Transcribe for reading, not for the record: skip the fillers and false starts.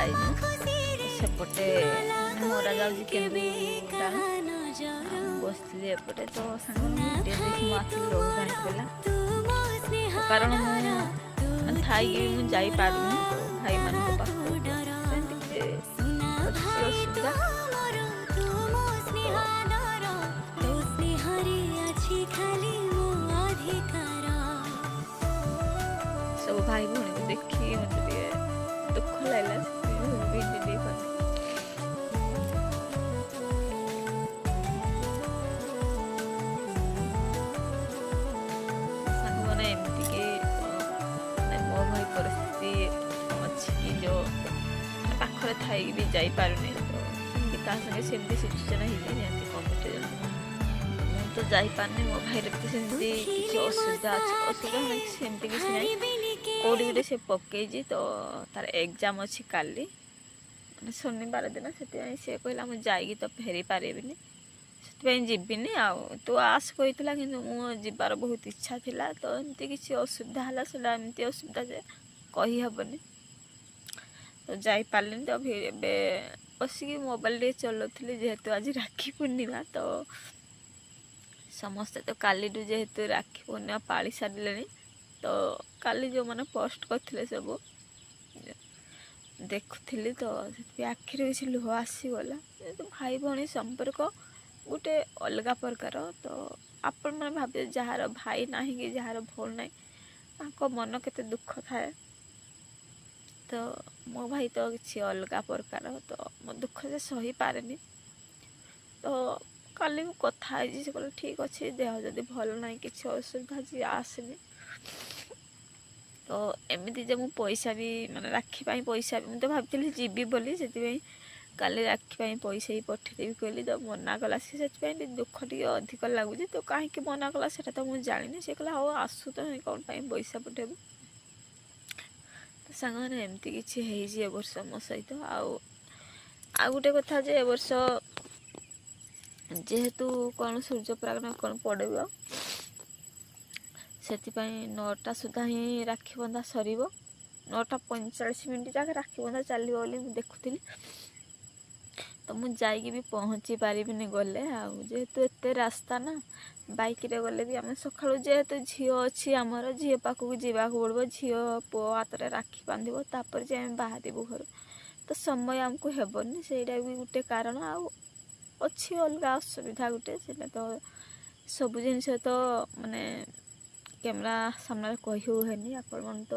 ଯାଇନୁ ସେପଟେ ମରା ଯାଉଛି କେନ୍ଦୁଟା ବସିଥିଲି ଏପଟେ ତ ସାଙ୍ଗମାନେ ଭିଡ଼ିଓ ଦେଖି ମୋ ଆଖିରେ ଲୁହ ବାହାରିଥିଲା କାରଣ ମୁଁ ଥାଇକି ବି ମୁଁ ଯାଇପାରୁନି ଭାଇମାନଙ୍କ ପାଖକୁ ସେମିତି କିଛି ଅଛି ଅସୁବିଧା ସବୁ ଭାଇ ଭଉଣୀକୁ ଦେଖି ମୋତେ ଟିକେ ଦୁଃଖ ଲାଗିଲା ଭିଡ଼ିଓ ଦେଇପାରୁନି। ସାଙ୍ଗମାନେ ଏମିତିକି ମୋ ଭାଇ ପରିସ୍ଥିତି ଅଛି କି ଯେଉଁ ପାଖରେ ଥାଇକି ବି ଯାଇପାରୁନି ତ ସେମିତି କାହା ସାଙ୍ଗେ ସେମିତି ସିଚୁଏସନ୍ ହେଇଛି ନିହାତି କମିଟି ମୁଁ ତ ଯାଇପାରୁନି ମୋ ଭାଇର ବି ସେମିତି କିଛି ଅସୁବିଧା ଅଛି ଅସୁବିଧା ନାହିଁ ସେମିତି କିଛି ନାହିଁ କେଉଁଠି ଗୋଟେ ସେ ପକେଇଛି ତ ତାର ଏକ୍ଜାମ୍ ଅଛି କାଲି ମାନେ ଶନିବାର ଦିନ ସେଥିପାଇଁ ସେ କହିଲା ମୁଁ ଯାଇକି ତ ଫେରି ପାରିବିନି ସେଥିପାଇଁ ଯିବିନି ଆଉ ତୁ ଆସ କହିଥିଲା କିନ୍ତୁ ମୁଁ ଯିବାର ବହୁତ ଇଚ୍ଛା ଥିଲା ତ ଏମିତି କିଛି ଅସୁବିଧା ହେଲା ସେଟା ଏମିତି ଅସୁବିଧା ଯେ କହିହେବନି ତ ଯାଇପାରିଲିନି ତ ଏବେ ବସିକି ମୋବାଇଲ ଟିକେ ଚଲାଉଥିଲି ଯେହେତୁ ଆଜି ରାକ୍ଷୀ ପୂର୍ଣ୍ଣିମା ତ ସମସ୍ତେ ତ କାଲିଠୁ ଯେହେତୁ ରାକ୍ଷୀ ପୂର୍ଣ୍ଣିମା ପାଳି ସାରିଲେଣି ତ କାଲି ଯେଉଁମାନେ ପୋଷ୍ଟ କରିଥିଲେ ସବୁ ଦେଖୁଥିଲି ତ ସେଥିପାଇଁ ଆଖିରେ କିଛି ଲୁହ ଆସିଗଲା ଯେହେତୁ ଭାଇ ଭଉଣୀ ସମ୍ପର୍କ ଗୋଟେ ଅଲଗା ପ୍ରକାର ତ ଆପଣମାନେ ଭାବିବେ ଯାହାର ଭାଇ ନାହିଁ କି ଯାହାର ଭଉଣୀ ନାହିଁ ତାଙ୍କ ମନ କେତେ ଦୁଃଖ ଥାଏ ତ ମୋ ଭାଇ ତ କିଛି ଅଲଗା ପ୍ରକାର ତ ମୋ ଦୁଃଖ ସେ ସହିପାରେନି ତ କାଲି ମୁଁ କଥା ହେଇଛି ସେ କହିଲେ ଠିକ୍ ଅଛି ଦେହ ଯଦି ଭଲ ନାହିଁ କିଛି ଅସୁବିଧା ଅଛି ଆସେନି ତ ଏମିତି ଯେ ମୁଁ ପଇସା ବି ମାନେ ରାକ୍ଷୀ ପାଇଁ ପଇସା ବି ମୁଁ ତ ଭାବିଥିଲି ଯିବି ବୋଲି ସେଥିପାଇଁ କାଲି ରାକ୍ଷୀ ପାଇଁ ପଇସା ହିଁ ପଠେଇଦେବି କହିଲି ତ ମନା କଲା ସେ ସେଥିପାଇଁ ଟିକେ ଦୁଃଖ ଟିକେ ଅଧିକ ଲାଗୁଛି ତ କାହିଁକି ମନା କଲା ସେଇଟା ତ ମୁଁ ଜାଣିନି ସେ କହିଲା ହଉ ଆସୁ ତ କ'ଣ ପାଇଁ ପଇସା ପଠେଇବୁ ତ ସାଙ୍ଗମାନେ ଏମିତି କିଛି ହେଇଛି ଏ ବର୍ଷ ମୋ ସହିତ ଆଉ ଗୋଟେ କଥା ଯେ ଏ ବର୍ଷ ଯେହେତୁ କ'ଣ ସୂର୍ଯ୍ୟପରାଗ କ'ଣ ପଡ଼ିବ ସେଥିପାଇଁ 9ଟା ସୁଦ୍ଧା ହିଁ ରାକ୍ଷୀ ବନ୍ଧା ସରିବ 9:45 ଯାକେ ରାକ୍ଷୀ ବନ୍ଧା ଚାଲିବ ବୋଲି ମୁଁ ଦେଖୁଥିଲି ତ ମୁଁ ଯାଇକି ବି ପହଞ୍ଚି ପାରିବିନି ଗଲେ ଆଉ ଯେହେତୁ ଏତେ ରାସ୍ତା ନା ବାଇକ୍ରେ ଗଲେ ବି ଆମେ ସକାଳୁ ଯେହେତୁ ଝିଅ ଅଛି ଆମର ଝିଅ ପାଖକୁ ଯିବାକୁ ପଡ଼ିବ ଝିଅ ପୁଅ ହାତରେ ରାକ୍ଷୀ ବାନ୍ଧିବ ତାପରେ ଯେ ଆମେ ବାହାରିବୁ ଘରୁ ତ ସମୟ ଆମକୁ ହେବନି ସେଇଟା ବି ଗୋଟେ କାରଣ ଆଉ ଅଛି ଅଲଗା ଅସୁବିଧା ଗୋଟେ ସେଇଟା ତ ସବୁ ଜିନିଷ ତ ମାନେ କ୍ୟାମେରା ସାମ୍ନାରେ କହି ହୁଏନି ଆପଣମାନେ ତ